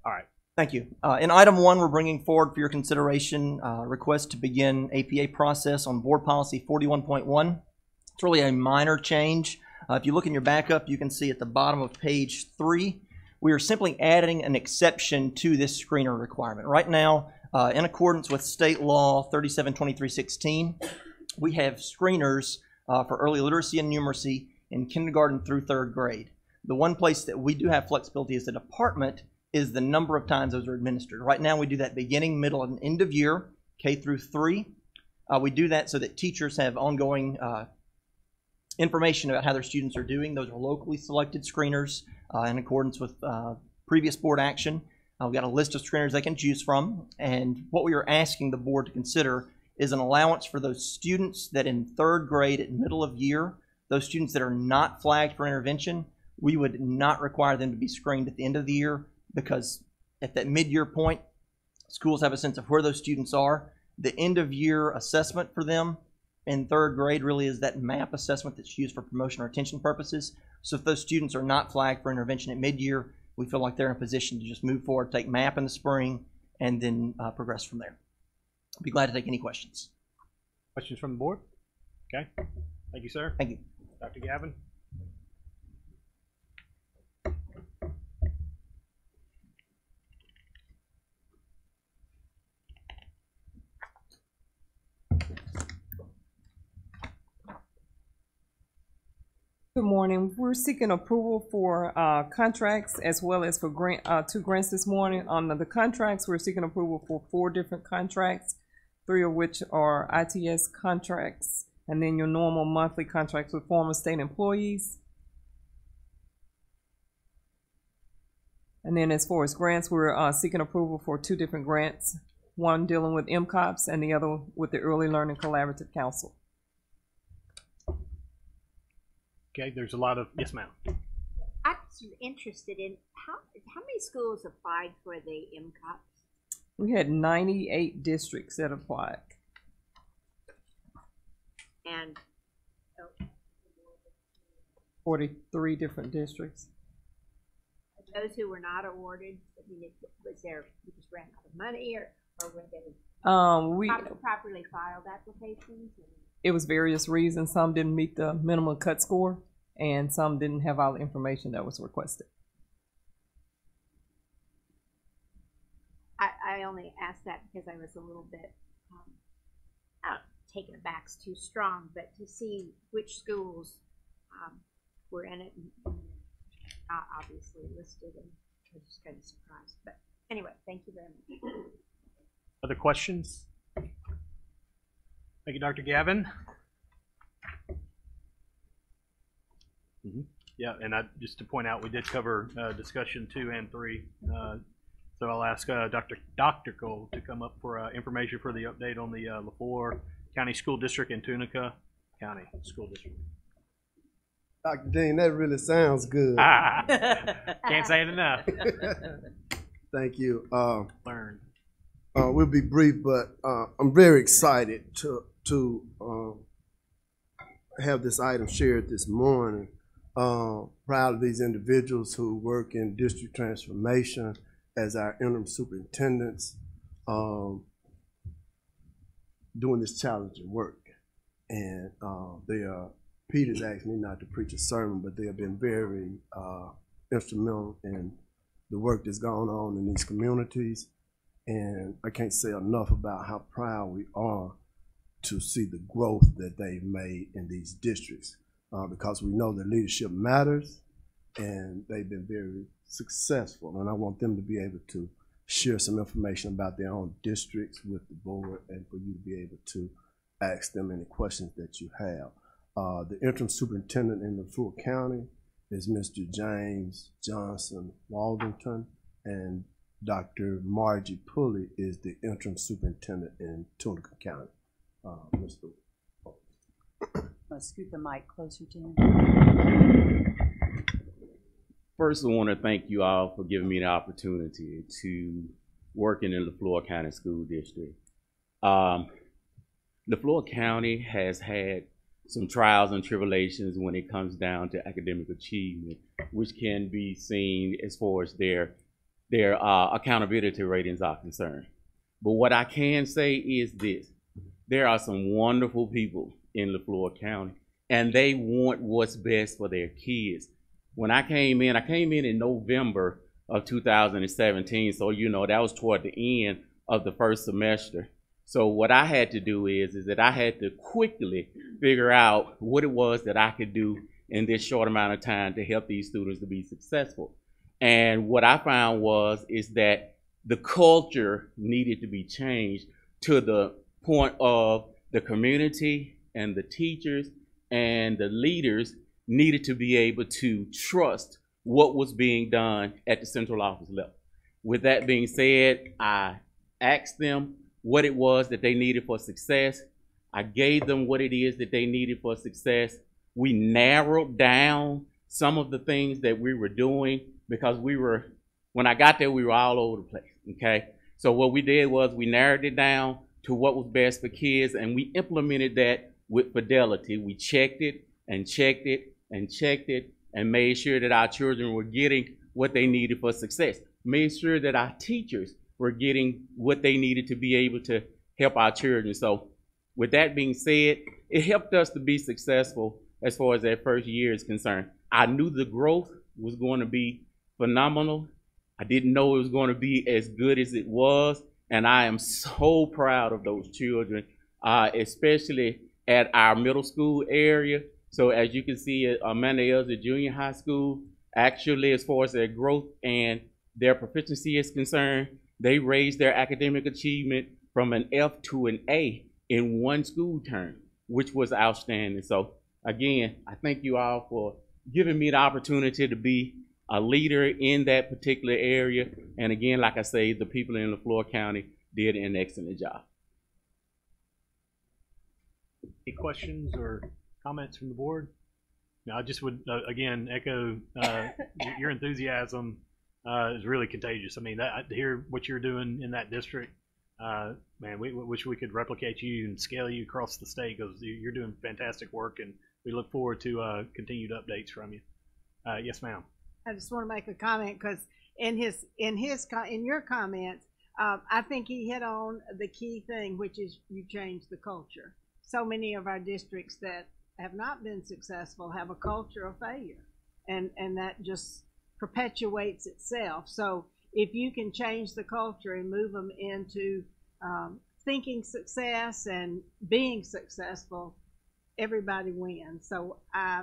All right. Thank you. In item 1, we're bringing forward for your consideration request to begin APA process on Board Policy 41.1. It's really a minor change. If you look in your backup, you can see at the bottom of page 3, we are simply adding an exception to this screener requirement. Right now, in accordance with State Law 372316, we have screeners for early literacy and numeracy in kindergarten through 3rd grade. The one place that we do have flexibility as a department is the number of times those are administered. Right now we do that beginning, middle, and end of year, K through 3. We do that so that teachers have ongoing information about how their students are doing. Those are locally selected screeners in accordance with previous board action. We've got a list of screeners they can choose from, and what we are asking the board to consider is an allowance for those students that in 3rd grade at middle of year, those students that are not flagged for intervention, we would not require them to be screened at the end of the year, because at that mid-year point, schools have a sense of where those students are. The end-of-year assessment for them in 3rd grade really is that MAP assessment that's used for promotion or retention purposes. So if those students are not flagged for intervention at mid-year, we feel like they're in a position to just move forward, take MAP in the spring, and then progress from there. I'll be glad to take any questions. Questions from the board? Okay. Thank you, sir. Thank you. Dr. Gavin? Good morning. We're seeking approval for contracts as well as for two grants this morning. On the contracts, we're seeking approval for 4 different contracts, 3 of which are ITS contracts, and then your normal monthly contracts with former state employees. And then as far as grants, we're seeking approval for 2 different grants, one dealing with MCOPS and the other with the Early Learning Collaborative Council. Okay, there's a lot of, yes ma'am. I'm interested in how many schools applied for the MCOPS? We had 98 districts that applied. And 43 different districts. Those who were not awarded, I mean, was there, we just ran out of money, or were they properly filed applications? It was various reasons. Some didn't meet the minimum cut score, and some didn't have all the information that was requested. I only asked that because I was a little bit taken aback's too strong, but to see which schools were in it, and obviously listed, and I was just kind of surprised. But anyway, thank you very much. Other questions? Thank you, Dr. Gavin. Yeah, and just to point out, we did cover discussion 2 and 3. So I'll ask Dr. Cole to come up for information for the update on the LaFleur County School District and Tunica County School District. Dr. Dean, that really sounds good. Can't say it enough. Thank you. Learn. We'll be brief, but I'm very excited to have this item shared this morning. Proud of these individuals who work in district transformation as our interim superintendents, doing this challenging work. And Peter's asked me not to preach a sermon, but they have been very instrumental in the work that's gone on in these communities. And I can't say enough about how proud we are to see the growth that they've made in these districts, because we know that leadership matters, and they've been very successful. And I want them to be able to share some information about their own districts with the board, and for you to be able to ask them any questions that you have. The interim superintendent in LaFleur County is Mr. James Johnson Waldington, and Dr. Margie Pulley is the interim superintendent in Tunica County. Mr. Let's scoot the mic closer to him. First, I want to thank you all for giving me the opportunity to work in the LaFleur County School District. LaFleur County has had some trials and tribulations when it comes down to academic achievement, which can be seen as far as their accountability ratings are concerned. But what I can say is this: there are some wonderful people in LaFleur County, and they want what's best for their kids. When I came in November of 2017, so you know that was toward the end of the first semester. So what I had to do is that I had to quickly figure out what it was that I could do in this short amount of time to help these students to be successful. And what I found is that the culture needed to be changed to the point of the community and the teachers and the leaders needed to be able to trust what was being done at the central office level. With that being said, I asked them what it was that they needed for success. I gave them what it is that they needed for success. We narrowed down some of the things that we were doing, because when I got there, we were all over the place, okay? So what we did was we narrowed it down to what was best for kids, and we implemented that with fidelity. We checked it and checked it and checked it and made sure that our children were getting what they needed for success. Made sure that our teachers were getting what they needed to be able to help our children. So with that being said, it helped us to be successful as far as that first year is concerned. I knew the growth was going to be phenomenal. I didn't know it was going to be as good as it was. And I am so proud of those children, especially at our middle school area. So as you can see, Amanda Elder Junior High School, actually as far as their growth and their proficiency is concerned, they raised their academic achievement from an F to an A in one school term, which was outstanding. So again, I thank you all for giving me the opportunity to be a leader in that particular area. And again, like I say, the people in LaFleur County did an excellent job. Any questions or comments from the board? No, I just would, again, echo your enthusiasm is really contagious. I mean, to hear what you're doing in that district, man, we wish we could replicate you and scale you across the state, because you're doing fantastic work, and we look forward to continued updates from you. Yes, ma'am. I just want to make a comment, because in your comments, I think he hit on the key thing, which is you change the culture. So many of our districts that have not been successful have a culture of failure, and that just perpetuates itself. So if you can change the culture and move them into thinking success and being successful, everybody wins. So I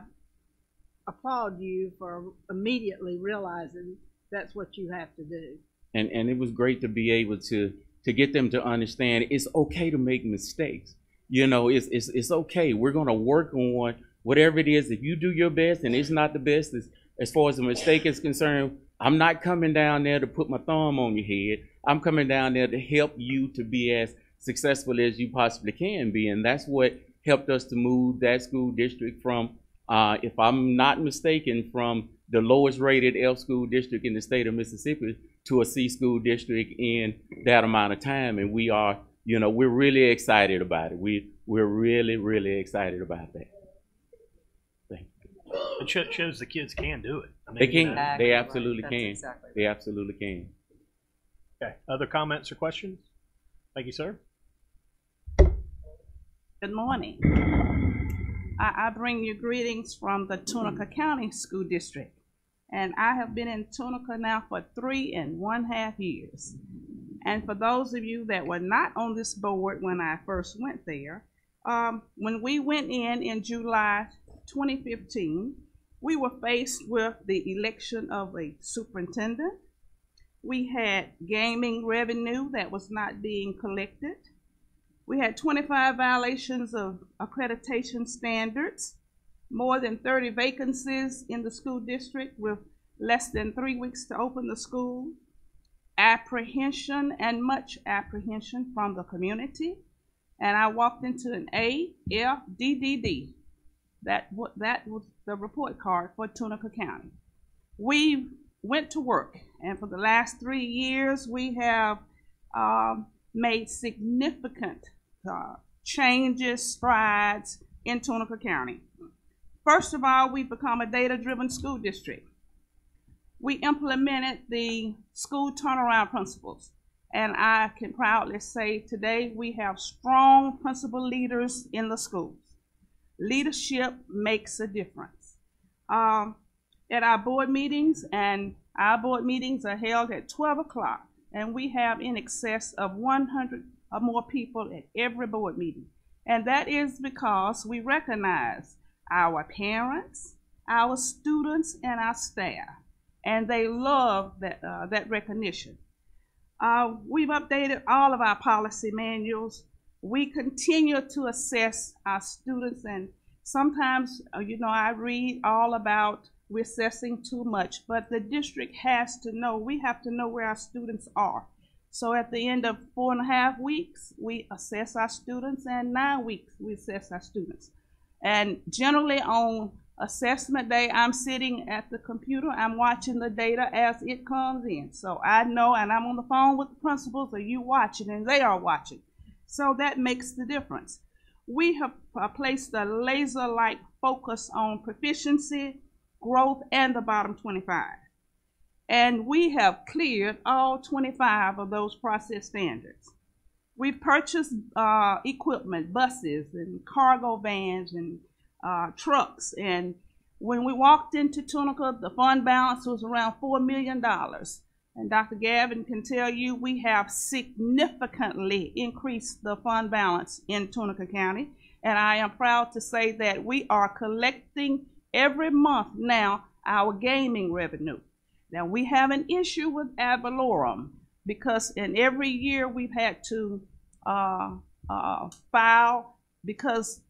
applaud you for immediately realizing that's what you have to do. And it was great to be able to get them to understand it's okay to make mistakes. You know, it's okay. We're going to work on whatever it is. If you do your best and it's not the best as far as a mistake is concerned, I'm not coming down there to put my thumb on your head. I'm coming down there to help you to be as successful as you possibly can be. And that's what helped us to move that school district from, if I'm not mistaken, from the lowest rated F school district in the state of Mississippi to a C school district in that amount of time. And we are, you know, we're really excited about it. We're really, really excited about that. Thank you. It shows the kids can do it. I mean, They can. Exactly They right. absolutely That's can. exactly They absolutely can. Okay. Other comments or questions? Thank you, sir. Good morning. I bring you greetings from the Tunica County School District. And I have been in Tunica now for 3.5 years. And for those of you that were not on this board when I first went there, when we went in July 2015, we were faced with the election of a superintendent. We had gaming revenue that was not being collected. We had 25 violations of accreditation standards, more than 30 vacancies in the school district with less than 3 weeks to open the school, apprehension and much apprehension from the community. And I walked into an AFDDD. That was the report card for Tunica County. We went to work, and for the last 3 years, we have made significant changes, strides in Tunica County. First of all, we've become a data-driven school district. We implemented the school turnaround principles, and I can proudly say today we have strong principal leaders in the schools. Leadership makes a difference. At our board meetings, and our board meetings are held at 12 o'clock, and we have in excess of 100 or more people at every board meeting. And that is because we recognize our parents, our students, and our staff, and they love that recognition. We've updated all of our policy manuals. We continue to assess our students, and sometimes, you know, I read all about we're assessing too much, but the district has to know, we have to know where our students are. So at the end of 4.5 weeks, we assess our students, and 9 weeks, we assess our students. And generally on assessment day, I'm sitting at the computer, I'm watching the data as it comes in. So I know, and I'm on the phone with the principals, are you watching? And they are watching. So that makes the difference. We have placed a laser-like focus on proficiency, growth, and the bottom 25. And we have cleared all 25 of those process standards. We've purchased equipment, buses and cargo vans and trucks. And when we walked into Tunica, the fund balance was around $4 million. And Dr. Gavin can tell you we have significantly increased the fund balance in Tunica County. And I am proud to say that we are collecting every month now our gaming revenue. Now, we have an issue with ad valorem because in every year we've had to file because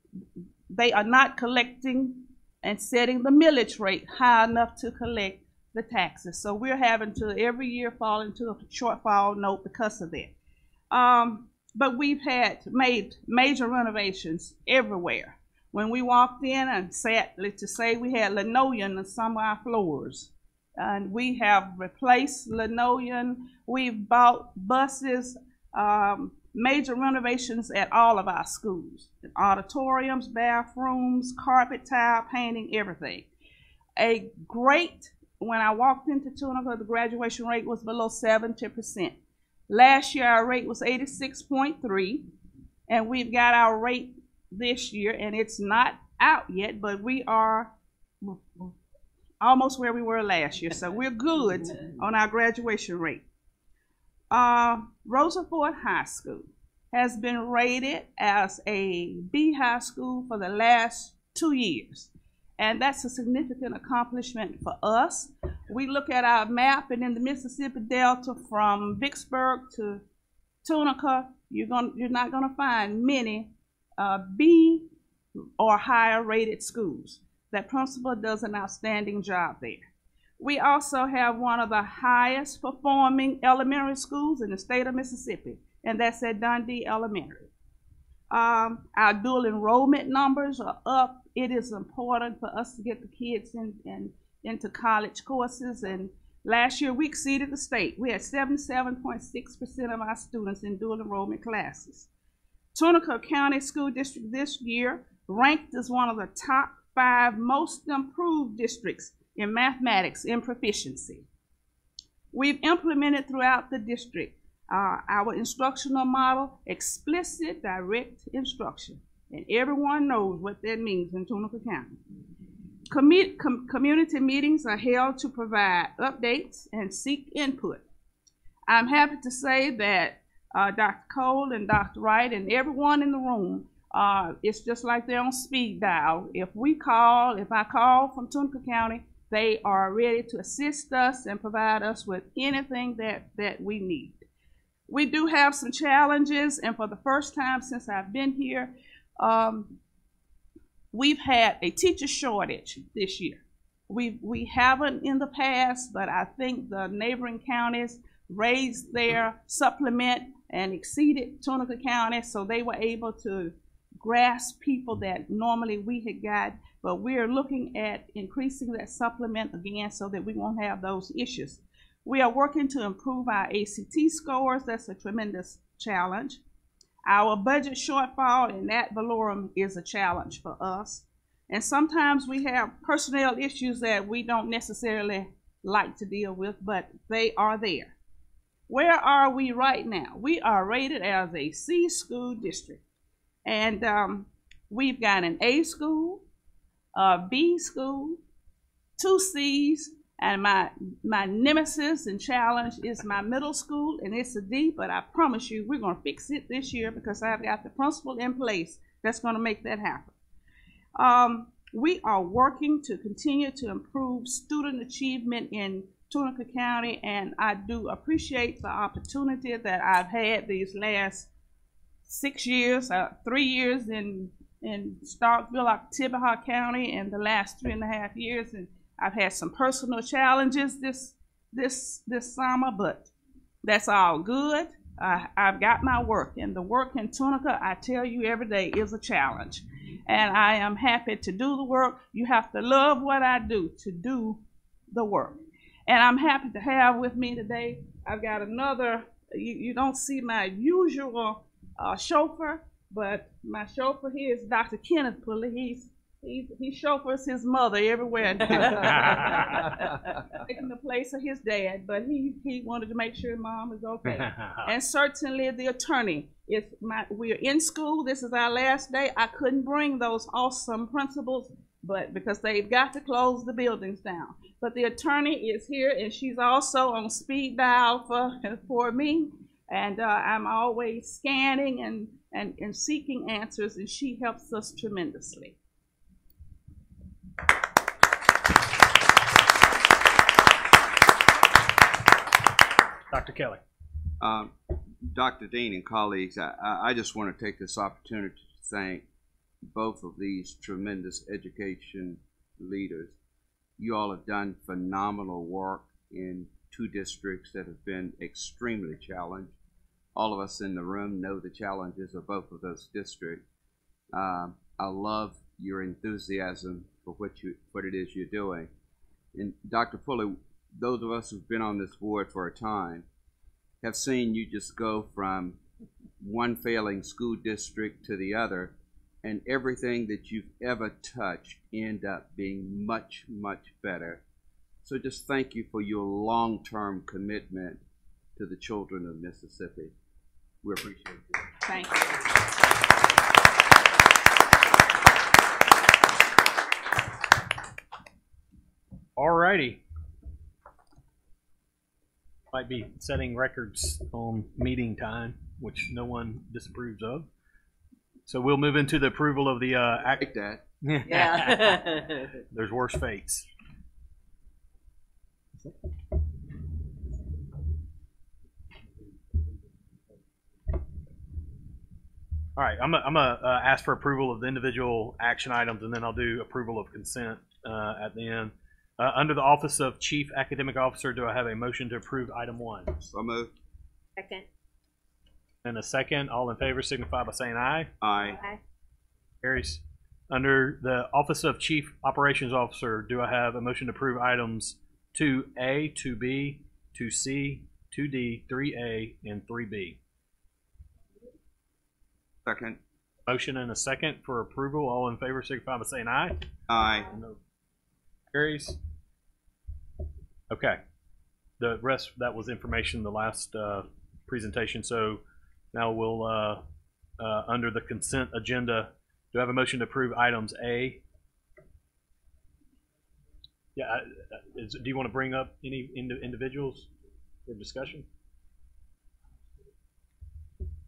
they are not collecting and setting the millage rate high enough to collect the taxes. So we're having to every year fall into a shortfall note because of that. But we've made major renovations everywhere. When we walked in, and sadly to say, we had linoleum on some of our floors. And we have replaced linoleum. We've bought buses, major renovations at all of our schools. Auditoriums, bathrooms, carpet tile, painting, everything. When I walked into Tunica, the graduation rate was below 70%. Last year, our rate was 86.3, and we've got our rate this year, and it's not out yet, but we are almost where we were last year, so we're good on our graduation rate. Rosa Ford High School. has been rated as a B high school for the last 2 years. And that's a significant accomplishment for us. We look at our map, and in the Mississippi Delta from Vicksburg to Tunica, you're not gonna find many B or higher rated schools. That principal does an outstanding job there. We also have one of the highest performing elementary schools in the state of Mississippi, and that's at Dundee Elementary. Our dual enrollment numbers are up. It is important for us to get the kids into college courses, and last year we exceeded the state. We had 77.6% of our students in dual enrollment classes. Tunica County School District this year ranked as one of the top 5 most improved districts in mathematics in proficiency. We've implemented throughout the district our instructional model, explicit direct instruction, and everyone knows what that means in Tunica County. Community meetings are held to provide updates and seek input. I'm happy to say that Dr. Cole and Dr. Wright and everyone in the room, it's just like they're on speed dial. If I call from Tunica County, they are ready to assist us and provide us with anything that we need. We do have some challenges, and for the first time since I've been here, we've had a teacher shortage this year. We haven't in the past, but I think the neighboring counties raised their supplement and exceeded Tunica County, so they were able to grasp people that normally we had got, but we're looking at increasing that supplement again so that we won't have those issues. We are working to improve our ACT scores. That's a tremendous challenge. Our budget shortfall in ad valorem is a challenge for us. And sometimes we have personnel issues that we don't necessarily like to deal with, but they are there. Where are we right now? We are rated as a C school district. And we've got an A school, a B school, 2 C's, and my nemesis and challenge is my middle school, and it's a D, but I promise you we're going to fix it this year because I've got the principal in place that's going to make that happen. We are working to continue to improve student achievement in Tunica County, and I do appreciate the opportunity that I've had these last 6 years, 3 years in Starkville, Tibaha County, and the last 3.5 years, and I've had some personal challenges this summer, but that's all good. I've got my work, and the work in Tunica, I tell you every day, is a challenge. And I am happy to do the work. You have to love what I do to do the work. And I'm happy to have with me today, I've got another, you don't see my usual chauffeur, but my chauffeur here is Dr. Kenneth Pulley. He chauffeurs his mother everywhere, taking the place of his dad, but he wanted to make sure Mom is okay. And certainly the attorney. We're in school. This is our last day. I couldn't bring those awesome principals, but because they've got to close the buildings down. But the attorney is here, and she's also on speed dial for me. And I'm always scanning and seeking answers, and she helps us tremendously. Dr. Kelly. Dr. Dean and colleagues, I just want to take this opportunity to thank both of these tremendous education leaders. You all have done phenomenal work in 2 districts that have been extremely challenged. All of us in the room know the challenges of both of those districts. I love your enthusiasm for what it is you're doing. And Dr. Pulley, those of us who've been on this board for a time have seen you just go from one failing school district to the other, and everything that you've ever touched end up being much, much better. So just thank you for your long-term commitment to the children of Mississippi. We appreciate you. Thank you. All righty. I'd Might be setting records on meeting time, which no one disapproves of. So we'll move into the approval of the act. Like that. Yeah. There's worse fates. All right, I'm gonna ask for approval of the individual action items, and then I'll do approval of consent at the end. Under the Office of Chief Academic Officer, do I have a motion to approve item 1? So moved. Second. And a second. All in favor signify by saying aye. Aye. Aye. Carries. Under the Office of Chief Operations Officer, do I have a motion to approve items 2A, 2B, 2C, 2D, 3A, and 3B? Second. Motion and a second for approval. All in favor signify by saying aye. Aye. Carries. Okay. The rest, that was information the last presentation. So now we'll, under the consent agenda, do I have a motion to approve items A? Yeah. Do you want to bring up any individuals for discussion?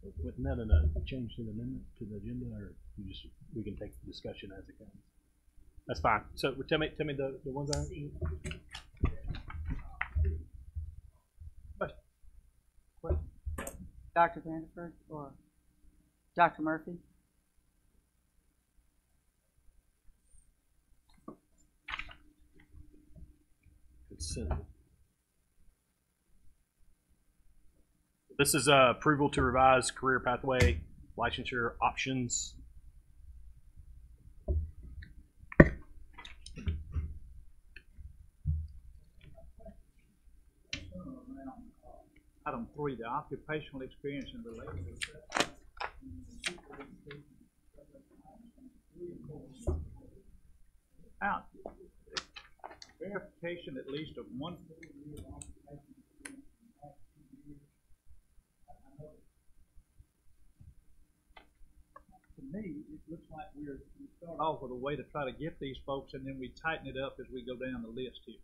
Wasn't that a change to the amendment to the agenda, or we can take the discussion as it comes? That's fine. So tell me the ones I. Question. Dr. Vanderford or Dr. Murphy? Consent. This is approval to revise career pathway licensure options. Item 3, the occupational experience and related. Out. Verification at least of one. To me, it looks like we start off with a way to try to get these folks, and then we tighten it up as we go down the list here.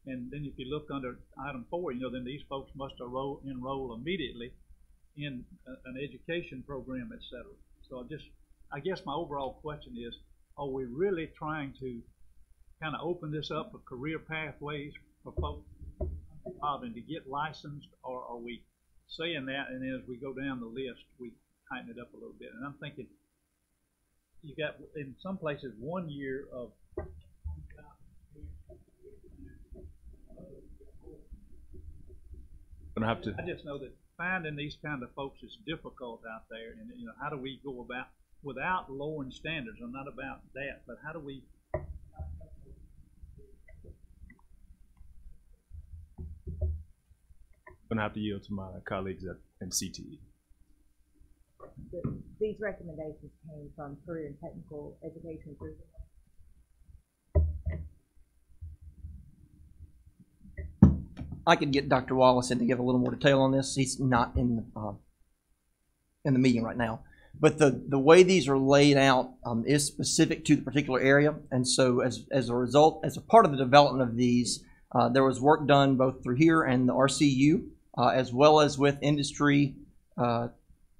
And then if you look under item 4, then these folks must enroll immediately in an education program, et cetera. So I guess my overall question is, are we really trying to kind of open this up for career pathways for folks to get licensed, or are we saying that, and then as we go down the list, we tighten it up a little bit? And I'm thinking, you got in some places 1 year of I just know that finding these kind of folks is difficult out there, and how do we go about without lowering standards? I'm not about that, but how do we? I'm gonna have to yield to my colleagues at CTE. These recommendations came from Career and Technical Education Group. I could get Dr. Wallace in to give a little more detail on this. He's not in the meeting right now. But the way these are laid out is specific to the particular area. And so as a result, as a part of the development of these, there was work done both through here and the RCU, as well as with industry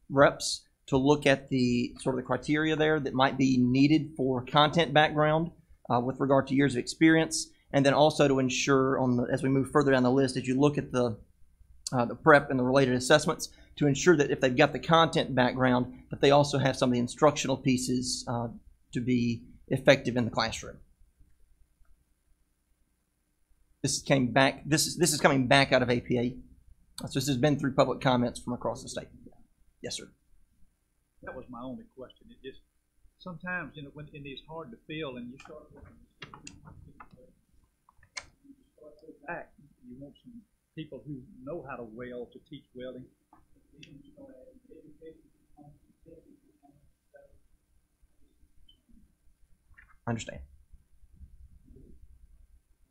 reps to look at the sort of the criteria there that might be needed for content background with regard to years of experience. And then also to ensure, as we move further down the list, as you look at the prep and the related assessments, to ensure that if they've got the content background, that they also have some of the instructional pieces to be effective in the classroom. This came back. This is coming back out of APA. So this has been through public comments from across the state. Yes, sir. That was my only question. It just sometimes when it is hard to fill, and you start back, you want some people who know how to weld to teach welding. I understand.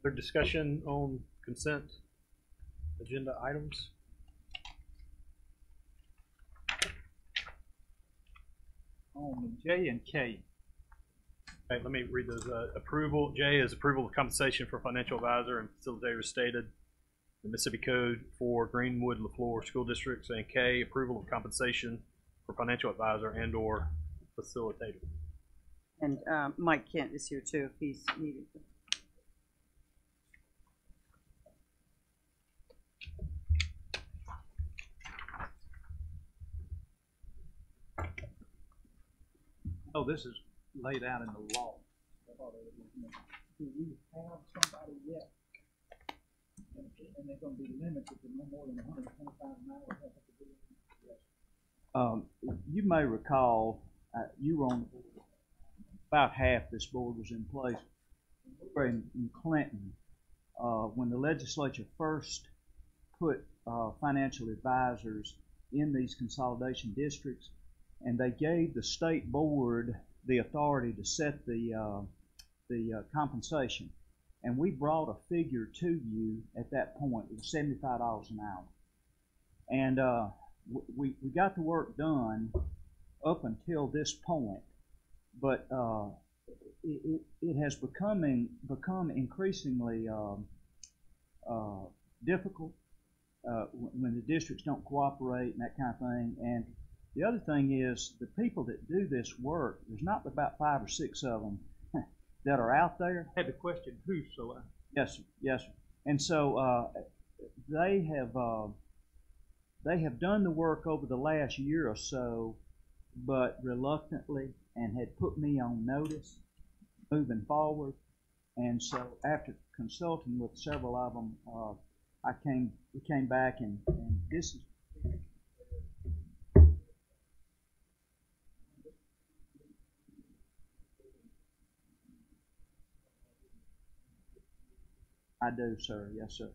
Other discussion on consent agenda items? On J and K. Okay, let me read those. Approval. J is approval of compensation for financial advisor and facilitator stated. the Mississippi Code for Greenwood LaFleur School Districts, and K, approval of compensation for financial advisor and/or facilitator. And Mike Kent is here too if he's needed. Oh, this is laid out in the law. Do we have somebody yet? And they're going to be limited to no more than 125 miles. You may recall, you were on about half this board was in place. We were in Clinton when the legislature first put financial advisors in these consolidation districts, and they gave the state board the authority to set the compensation. And we brought a figure to you at that point. It was $75 an hour. And we got the work done up until this point, but it has become increasingly difficult when the districts don't cooperate and that kind of thing. And the other thing is the people that do this work, there's not about 5 or 6 of them that are out there. I had to question who, so Yes, sir. Yes, sir. And so they have done the work over the last year or so, but reluctantly, and had put me on notice moving forward. And so after consulting with several of them, we came back and this is. I do, sir. Yes, sir.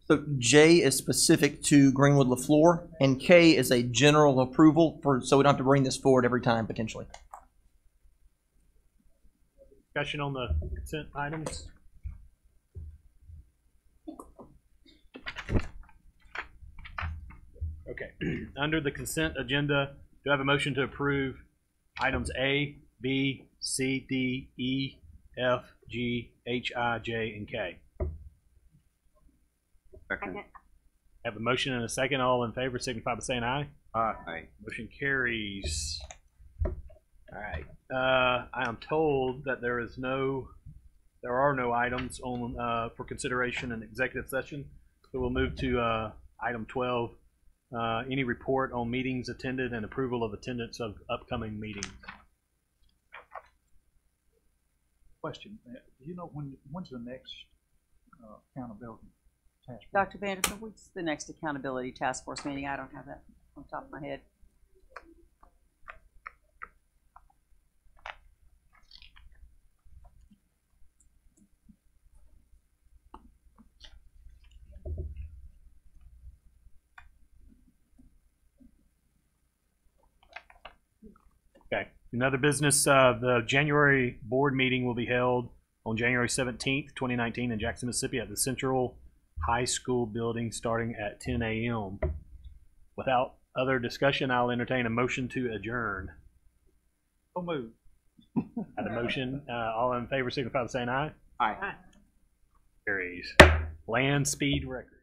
So J is specific to Greenwood LaFleur, and K is a general approval for, so we don't have to bring this forward every time potentially. Discussion on the consent items. Okay. Under the consent agenda, do I have a motion to approve items A, B, C, D, E, F, G, H, I, J, and K? Second. Have a motion and a second. All in favor signify by saying aye. Aye. Motion carries. All right. I am told that there are no items on for consideration in executive session. So we'll move to item 12. Any report on meetings attended and approval of attendance of upcoming meetings? Question: do you know when's the next accountability task force? Dr. Vanderson, what's the next accountability task force meeting? I don't have that on top of my head. Okay. Another business, the January board meeting will be held on January 17th, 2019 in Jackson, Mississippi at the Central High School building starting at 10 a.m. Without other discussion, I'll entertain a motion to adjourn. So moved. Have a motion. All in favor signify by saying aye. Aye. Carries. Land speed record.